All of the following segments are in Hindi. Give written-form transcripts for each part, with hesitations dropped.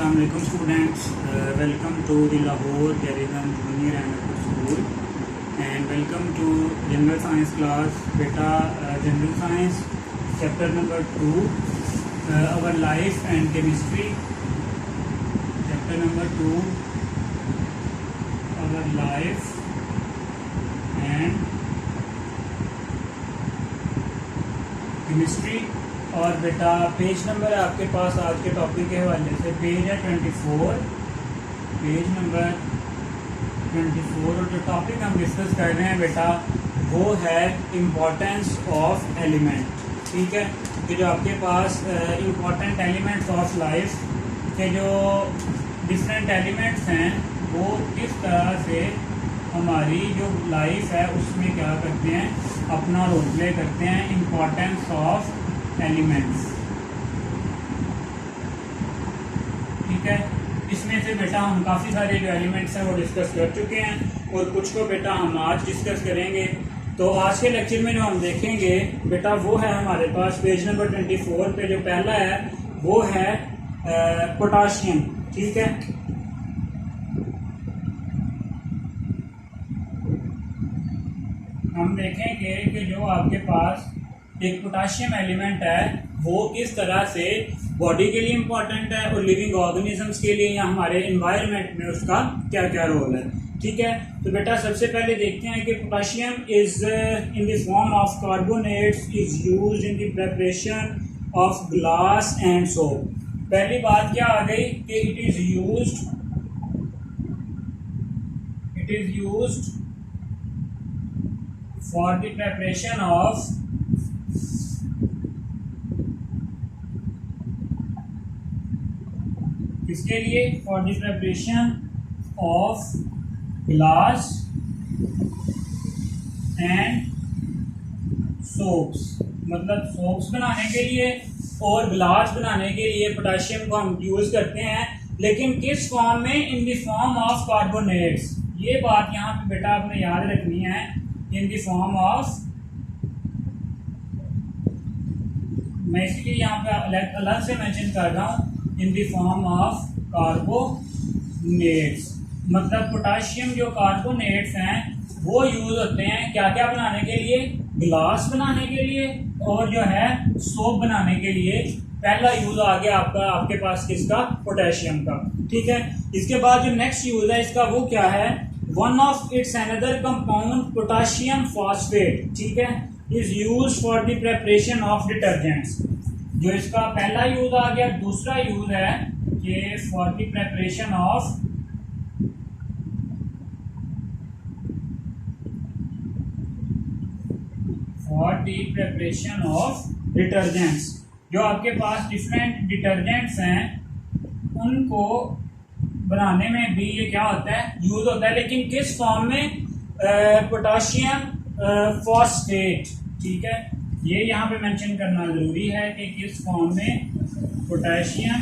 Assalamu alaikum students, welcome to the Lahore Terrorism Junior and Upper School and welcome to General Science class. Beta, General Science chapter number 2, our life and chemistry. Chapter number 2, our life and chemistry. और बेटा पेज नंबर है आपके पास आज के टॉपिक के हवाले से पेज है 24, पेज नंबर 24। और जो टॉपिक हम डिस्कस कर रहे हैं बेटा वो है इम्पोर्टेंस ऑफ एलिमेंट। ठीक है, कि जो आपके पास इम्पोर्टेंट एलिमेंट्स ऑफ लाइफ के जो डिफरेंट एलिमेंट्स हैं वो किस तरह से हमारी जो लाइफ है उसमें क्या करते हैं, अपना रोल प्ले करते हैं। इम्पोर्टेंस ऑफ एलिमेंट्स, ठीक है। इसमें से बेटा हम काफ़ी सारे जो एलिमेंट्स हैं वो डिस्कस कर चुके हैं और कुछ को बेटा हम आज डिस्कस करेंगे। तो आज के लेक्चर में जो हम देखेंगे बेटा वो है हमारे पास पेज नंबर 24 पे जो पहला है वो है पोटाशियम। ठीक है, हम देखेंगे कि जो आपके पास एक पोटाशियम एलिमेंट है वो किस तरह से बॉडी के लिए इम्पोर्टेंट है और लिविंग ऑर्गेनिजम्स के लिए या हमारे एनवायरनमेंट में उसका क्या क्या रोल है। ठीक है, तो बेटा सबसे पहले देखते हैं कि potassium is in the form of carbonates is used in the preparation of glass and soap. पहली बात क्या आ गई कि it is used for the preparation of किसके लिए, for the preparation of glass and soaps. मतलब सोप्स बनाने के लिए और ग्लास बनाने के लिए पोटाशियम को हम यूज करते हैं, लेकिन किस फॉर्म में, in the form of carbonates. ये बात यहाँ पे बेटा आपने याद रखनी है, इन द फॉर्म ऑफ, मैं इसलिए यहाँ पे अलग से मेंशन कर रहा हूँ, in the form of carbonates. मतलब पोटाशियम जो कार्बोनेट्स हैं वो यूज होते हैं क्या क्या बनाने के लिए, ग्लास बनाने के लिए और जो है सोप बनाने के लिए। पहला यूज आ गया आपके पास किसका, पोटेशियम का। ठीक है, इसके बाद जो नेक्स्ट यूज है इसका वो क्या है, one of its another compound potassium phosphate, ठीक है, is use for the preparation of detergents. जो इसका पहला यूज आ गया। दूसरा यूज है कि for the preparation of detergents. जो आपके पास डिफरेंट डिटर्जेंट्स हैं उनको बनाने में भी ये क्या होता है, यूज होता है, लेकिन किस फॉर्म में, पोटाशियम फॉस्फेट। ठीक है, ये यहाँ पे मेंशन करना जरूरी है कि किस फॉर्म में, पोटेशियम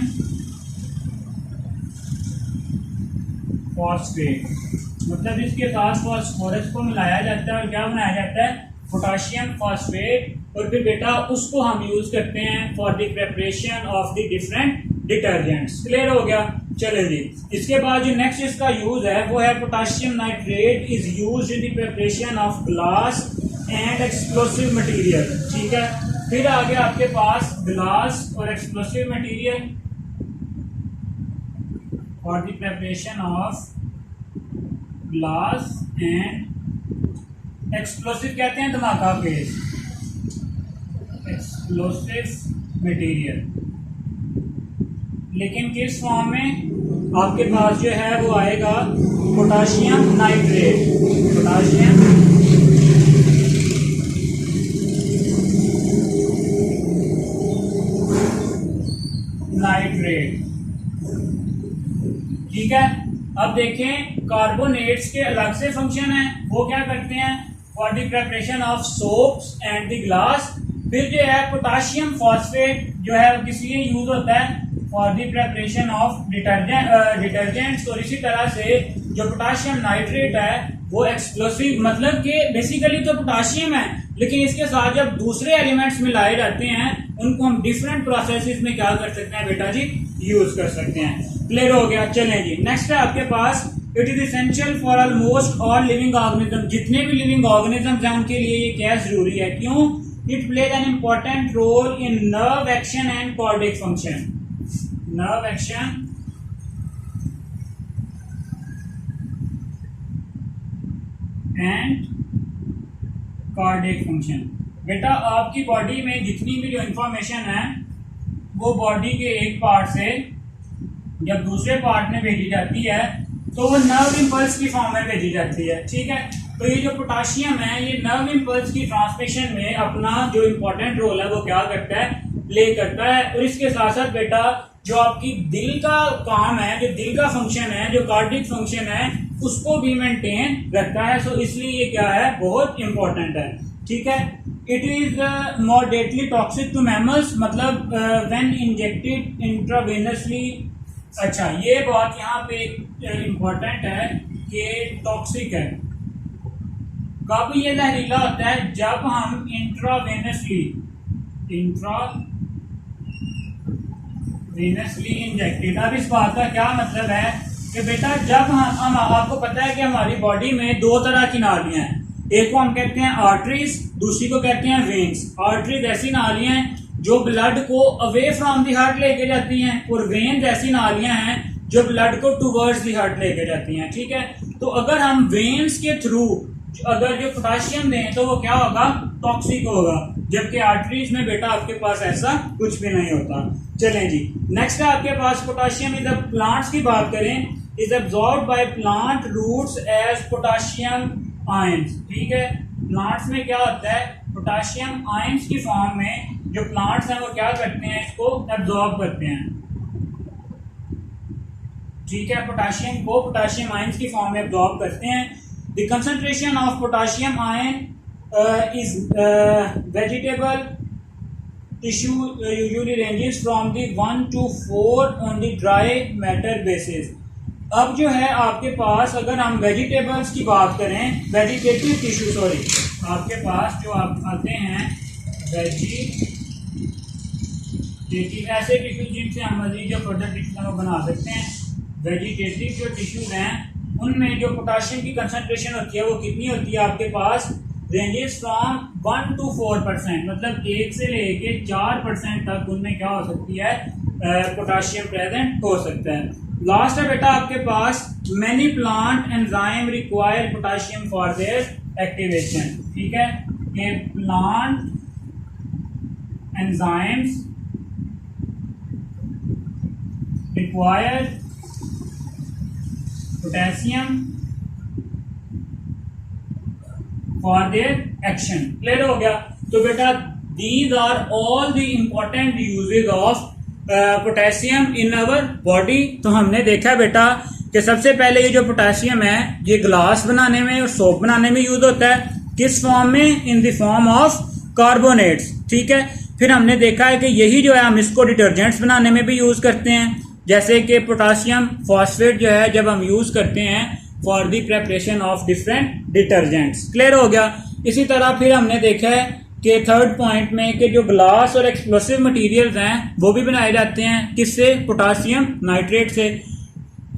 फॉस्फेट। मतलब इसके साथ फॉस्फोरस को मिलाया जाता है और क्या बनाया जाता है, पोटाशियम फॉस्फेट। और फिर बेटा उसको हम यूज करते हैं for the preparation of the different detergents. Clear हो गया, चले जी। इसके बाद जो नेक्स्ट इसका यूज है वो है potassium nitrate is used in the preparation of glass and explosive material. ठीक है, फिर आ गया आपके पास ग्लास और explosive material for the preparation of glass and explosive कहते हैं धमाका गैस, एक्सप्लोसिव मटेरियल। लेकिन किस फॉर्म में आपके पास जो है वो आएगा, पोटाशियम नाइट्रेट, पोटाशियम नाइट्रेट। ठीक है, अब देखें कार्बोनेट्स के अलग से फंक्शन है, वो क्या करते हैं, for the preparation of soaps and the glass. फिर जो है पोटाशियम फॉस्फेट जो है किस लिए यूज होता है, for the preparation of detergents. और इसी तरह से जो पोटाशियम नाइट्रेट है वो एक्सप्लोसिव, मतलब कि बेसिकली तो पोटाशियम है लेकिन इसके साथ जब दूसरे एलिमेंट्स मिलाए जाते हैं उनको हम डिफरेंट प्रोसेसेस में क्या कर सकते हैं बेटा जी, यूज कर सकते हैं। क्लियर हो गया। चलें जी, नेक्स्ट है आपके पास, it is essential for almost all living organism. जितने भी लिविंग ऑर्गेनिजम्स हैं उनके लिए ये क्या जरूरी है, क्यों? It plays an important role in nerve action and cardiac function. Nerve action and cardiac function. बेटा आपकी बॉडी में जितनी भी जो इंफॉर्मेशन है वो बॉडी के एक पार्ट से जब दूसरे पार्ट में भेजी जाती है तो वो नर्व इंपल्स की फॉर्म में भेजी जाती है। ठीक है, तो ये जो पोटाशियम है ये नर्व इंपल्स की ट्रांसमिशन में अपना जो इम्पोर्टेंट रोल है वो क्या करता है, प्ले करता है। और इसके साथ साथ बेटा जो आपकी दिल का काम है, जो दिल का फंक्शन है, जो कार्डियक फंक्शन है, उसको भी मेंटेन रखता है। सो इसलिए ये क्या है, बहुत इंपॉर्टेंट है। ठीक है, it is moderately toxic to mammals, मतलब व्हेन इंजेक्टेड इंट्रावेनसली। अच्छा, ये बात यहाँ पे इंपॉर्टेंट है कि टॉक्सिक है। कब ये जहरीला होता है, जब हम इंट्रावेनसली इंजेक्टेड। अब इस बात का क्या मतलब है कि बेटा जब हम आपको पता है कि हमारी बॉडी में दो तरह की नालियां हैं, एक को हम कहते हैं आर्टरीज, दूसरी को कहते हैं वेन्स। आर्टरीज ऐसी नालियां हैं जो ब्लड को अवे फ्रॉम द हार्ट लेके जाती हैं, और वेन्स ऐसी नालियां हैं जो ब्लड को टुवर्ड्स द हार्ट लेके जाती हैं। ठीक है, तो अगर हम वेन्स के थ्रू अगर जो पोटाशियम दें तो वो क्या होगा, टॉक्सिक होगा, जबकि आर्टरीज में बेटा आपके पास ऐसा कुछ भी नहीं होता। चलें जी, नेक्स्ट है आपके पास पोटाशियम इज प्लांट्स की बात करें, is absorbed by plant roots as potassium ions. ठीक है, प्लांट्स में क्या होता है, पोटाशियम आयंस की फॉर्म में जो प्लांट्स हैं वो क्या करते हैं, इसको एब्जॉर्ब करते हैं। ठीक है, पोटाशियम को पोटाशियम आयंस की फॉर्म में एब्जॉर्ब करते हैं। The concentration of potassium ion is vegetable tissue usually ranges from the 1 to 4 on the dry matter basis। अब जो है आपके पास अगर हम वेजिटेबल्स की बात करें, वेजिटेटिव टिश्यू, सॉरी, आपके पास जो आप आते हैं वेजिटेटिव ऐसे टिश्यू जिनसे हम मजीद जो प्रोडक्ट टिश्यू बना सकते हैं। वेजिटेटिव जो टिश्यूज हैं उनमें जो पोटाशियम की कंसंट्रेशन होती है वो कितनी होती है आपके पास, रेंजेस फ्रॉम 1 to 4%, मतलब 1 से लेके 4% तक उनमें क्या हो सकती है, पोटाशियम प्रेजेंट हो सकता है। लास्ट है बेटा आपके पास, many plant enzyme require potassium for their activation. ठीक है, ये plant enzymes require potassium for their action. Clear हो गया। तो बेटा these are all the important usages of potassium in our body. तो हमने देखा बेटा कि सबसे पहले ये जो पोटेशियम है ये ग्लास बनाने में और सोप बनाने में यूज होता है। किस फॉर्म में, in the form of carbonates. ठीक है, फिर हमने देखा है कि यही जो है हम इसको डिटर्जेंट्स बनाने में भी यूज करते हैं, जैसे कि पोटाशियम फॉस्फेट जो है जब हम यूज करते हैं for the preparation of different detergents. Clear हो गया। इसी तरह फिर हमने देखा है कि थर्ड पॉइंट में कि जो ग्लास और एक्सप्लोसिव मटेरियल्स हैं वो भी बनाए जाते हैं किससे, पोटाशियम नाइट्रेट से।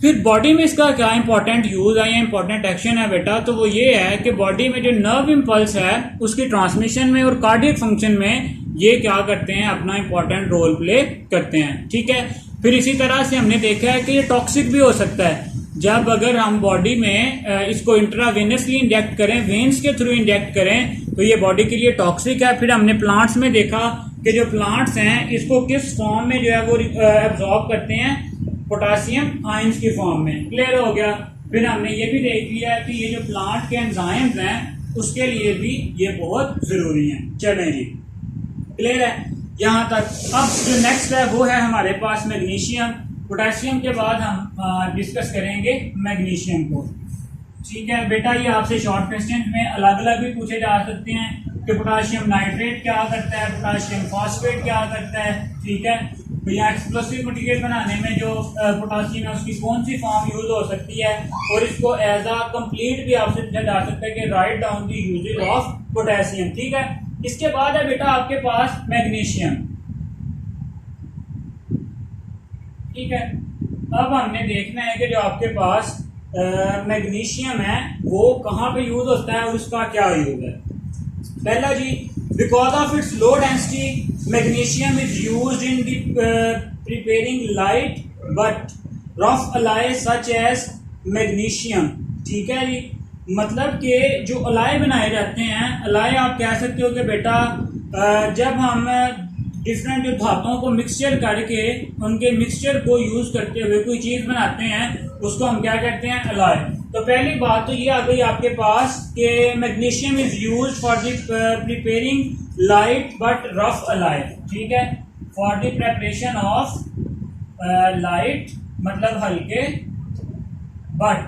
फिर बॉडी में इसका क्या इंपॉर्टेंट यूज है या इंपॉर्टेंट एक्शन है बेटा, तो वो ये है कि बॉडी में जो नर्व इंपल्स है उसकी ट्रांसमिशन में और कार्डियक फंक्शन में ये क्या करते हैं, अपना इंपॉर्टेंट रोल प्ले करते हैं। ठीक है, फिर इसी तरह से हमने देखा है कि ये टॉक्सिक भी हो सकता है जब अगर हम बॉडी में इसको इंट्रावेनसली इंजेक्ट करें, वेन्स के थ्रू इंजेक्ट करें तो ये बॉडी के लिए टॉक्सिक है। फिर हमने प्लांट्स में देखा कि जो प्लांट्स हैं इसको किस फॉर्म में जो है वो एब्जॉर्ब करते हैं, पोटाशियम आयंस की फॉर्म में। क्लियर हो गया। फिर हमने ये भी देख लिया कि ये जो प्लांट के एंजाइम्स हैं उसके लिए भी ये बहुत जरूरी हैं। चलें जी, क्लियर है यहाँ तक। अब जो नेक्स्ट है वो है हमारे पास मैग्नीशियम। पोटेशियम के बाद हम डिस्कस करेंगे मैग्नीशियम को। ठीक है बेटा, ये आपसे शॉर्ट क्वेश्चन में अलग अलग भी पूछे जा सकते हैं कि पोटाशियम नाइट्रेट क्या करता है, पोटाशियम फॉस्फेट क्या करता है। ठीक है, तो यहाँ एक्सप्लोसिव मटेरियल बनाने में जो पोटाशियम है उसकी कौन सी फॉर्म यूज हो सकती है, और इसको एज अ कंप्लीट भी आपसे पूछा जा सकता है कि write down the uses of potassium. ठीक है, इसके बाद है बेटा आपके पास मैग्नीशियम। ठीक है। अब हमने देखना है कि जो आपके पास मैग्नीशियम है वो कहाँ पे यूज होता है और उसका क्या यूज है। पहला जी, because of its low density magnesium is used in the preparing light but rough alloy such as magnesium. ठीक है जी, मतलब कि जो अलाय बनाए जाते हैं, अलाय आप कह सकते हो कि बेटा जब हम डिफरेंट जो धातुओं को मिक्सचर करके उनके मिक्सचर को यूज करते हुए कोई चीज बनाते हैं उसको हम क्या कहते हैं, अलाय। तो पहली बात तो ये आ गई आपके पास कि magnesium is use for the preparing light but rough alloy. ठीक है, for the preparation of light मतलब हल्के, बट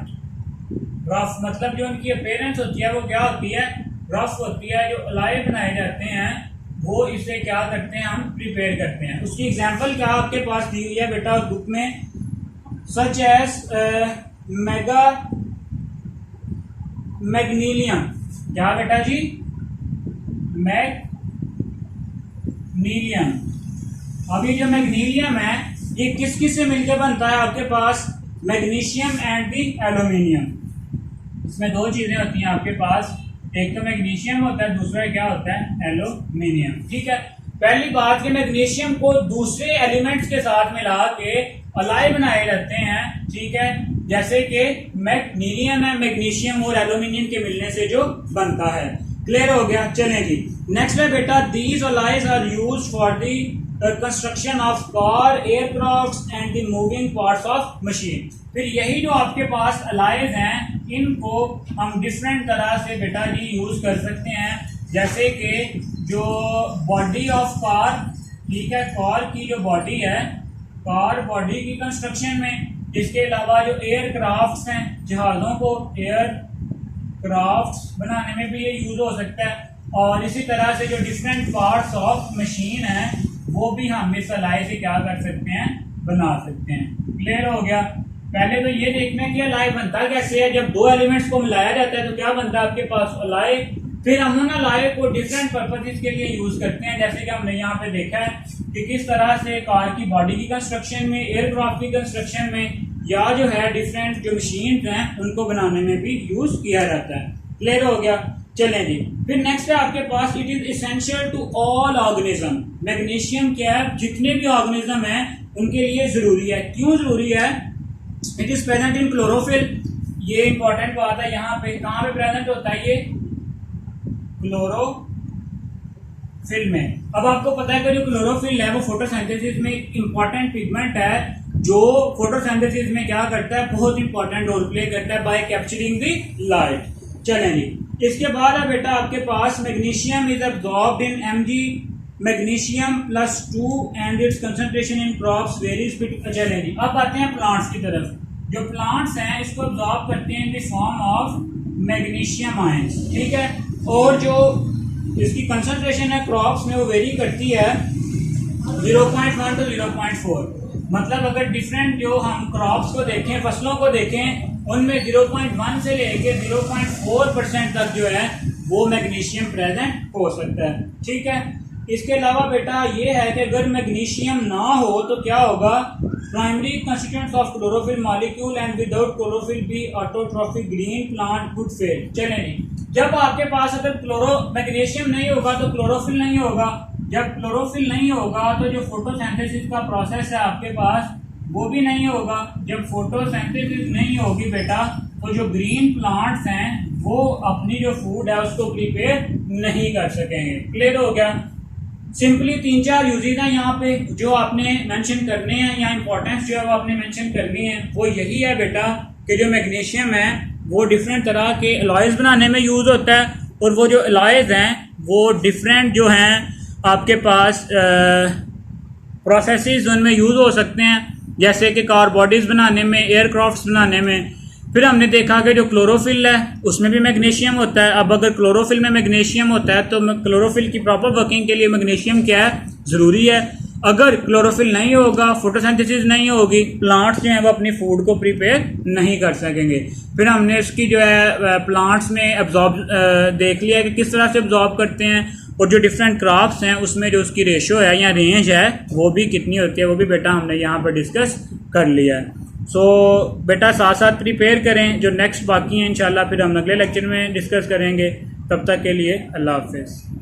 रफ मतलब जो उनकी अपीयरेंस होती है वो क्या होती है, रफ होती है। जो अलाय बनाए जाते हैं वो इसे क्या करते हैं, हम प्रिपेयर करते हैं। उसकी एग्जांपल क्या आपके पास दी हुई है बेटा बुक में, सच एज मैग्नीलियम। क्या बेटा जी, मैग्नीलियम। अभी जो मैग्नीलियम है ये किस किस से मिलकर बनता है आपके पास, मैग्नीशियम एंड दी एल्यूमिनियम। इसमें दो चीजें होती हैं आपके पास, एक तो मैग्नीशियम होता है, दूसरा क्या होता है, एल्यूमिनियम। ठीक है, पहली बात कि मैग्नीशियम को दूसरे एलिमेंट्स के साथ मिला के अलाय बनाए जाते हैं। ठीक है, जैसे कि मैग्नीलियम है, मैग्नीशियम और एल्यूमिनियम के मिलने से जो बनता है। क्लियर हो गया, चलें जी। नेक्स्ट है बेटा, these alloys are used for the construction of car, aircraft and the moving parts of machine. फिर यही जो आपके पास अलाइज हैं इनको हम डिफरेंट तरह से बेटा जी यूज कर सकते हैं। जैसे कि जो बॉडी ऑफ कार, ठीक है, कार की जो बॉडी है, कार बॉडी की कंस्ट्रक्शन में, इसके अलावा जो एयरक्राफ्ट्स हैं, जहाजों को एयरक्राफ्ट्स बनाने में भी ये यूज हो सकता है। और इसी तरह से जो डिफरेंट पार्ट्स ऑफ मशीन है वो भी हम इस अलाय से क्या कर सकते हैं, बना सकते हैं। क्लियर हो गया। पहले तो ये देखना है कि अलाय बनता कैसे है। जब दो एलिमेंट्स को मिलाया जाता है तो क्या बनता है आपके पास, अलाय। फिर हम उन अलाय को डिफरेंट पर्पसेस के लिए यूज करते हैं, जैसे कि हमने यहाँ पे देखा है कि किस तरह से कार की बॉडी की कंस्ट्रक्शन में, एयरक्राफ्ट की कंस्ट्रक्शन में, या जो है डिफरेंट जो मशीन हैं उनको बनाने में भी यूज किया जाता है। क्लियर हो गया, चलें जी। फिर नेक्स्ट है आपके पास, it is essential to all organism. Magnesium क्या है, जितने भी ऑर्गेनिज्म हैं उनके लिए जरूरी है। क्यों जरूरी है, it is present in chlorophyll. ये इंपॉर्टेंट बात है, यहाँ पे कहाँ पे प्रेजेंट होता है, ये क्लोरोफिल में। अब आपको पता है कि जो क्लोरोफिल है वो फोटोसिंथेसिस में एक इंपॉर्टेंट पिगमेंट है जो फोटोसिंथेसिस में क्या करता है, बहुत इंपॉर्टेंट रोल प्ले करता है बाय कैप्चरिंग द लाइट। चलें जी, इसके बाद है बेटा आपके पास magnesium is absorbed in Mg magnesium +2 and its concentration in crops varies. चलें जी, अब आते हैं प्लांट्स की तरफ। जो प्लांट्स हैं इसको अब्सॉर्ब करते हैं in the form of magnesium ions. ठीक है, और जो इसकी कंसंट्रेशन है क्रॉप्स में वो वेरी करती है 0.1 to 0.4। मतलब अगर डिफरेंट जो हम क्रॉप्स को देखें, फसलों को देखें, उनमें 0.1 से लेके 0.4% तक जो है वो मैग्नीशियम प्रेजेंट हो सकता है। ठीक है, इसके अलावा बेटा ये है कि अगर मैग्नीशियम ना हो तो क्या होगा, primary constituents of chlorophyll molecule and without chlorophyll b autotrophic green plant would fail. चलें नहीं, जब आपके पास अगर मैग्नीशियम नहीं होगा तो क्लोरोफिल नहीं होगा। जब क्लोरोफिल नहीं होगा तो जो फोटोसिंथेसिस का प्रोसेस है आपके पास वो भी नहीं होगा। जब फोटोसिंथेसिस नहीं होगी बेटा तो जो ग्रीन प्लांट्स हैं वो अपनी जो फूड है उसको प्रिपेयर नहीं कर सकेंगे। क्लियर हो गया। सिंपली 3-4 यूजेज हैं यहाँ पे जो आपने मेंशन करने हैं, या इंपॉर्टेंस जो है वो आपने मेंशन करनी है। वो यही है बेटा कि जो मैग्नीशियम है वो डिफरेंट तरह के अलॉयज बनाने में यूज होता है, और वो जो अलॉयज हैं वो डिफरेंट जो हैं आपके पास प्रोसेसेस उनमें यूज हो सकते हैं, जैसे कि कार बॉडीज बनाने में, एयरक्राफ्ट्स बनाने में। फिर हमने देखा कि जो क्लोरोफिल है उसमें भी मैग्नीशियम होता है। अब अगर क्लोरोफिल में मैग्नीशियम होता है तो क्लोरोफिल की प्रॉपर वर्किंग के लिए मैग्नीशियम क्या है, जरूरी है। अगर क्लोरोफिल नहीं होगा, फोटोसिंथेसिस नहीं होगी, प्लांट्स जो हैं वो अपनी फूड को प्रिपेयर नहीं कर सकेंगे। फिर हमने इसकी जो है प्लांट्स में एब्जॉर्ब देख लिया कि किस तरह से एब्जॉर्ब करते हैं, और जो डिफरेंट क्राफ्ट्स हैं उसमें जो उसकी रेशो है या रेंज है वो भी कितनी होती है, वो भी बेटा हमने यहाँ पर डिस्कस कर लिया है। सो बेटा साथ साथ प्रिपेयर करें, जो नेक्स्ट बाकी हैं इंशाल्लाह फिर हम अगले लेक्चर में डिस्कस करेंगे। तब तक के लिए अल्लाह हाफिज़।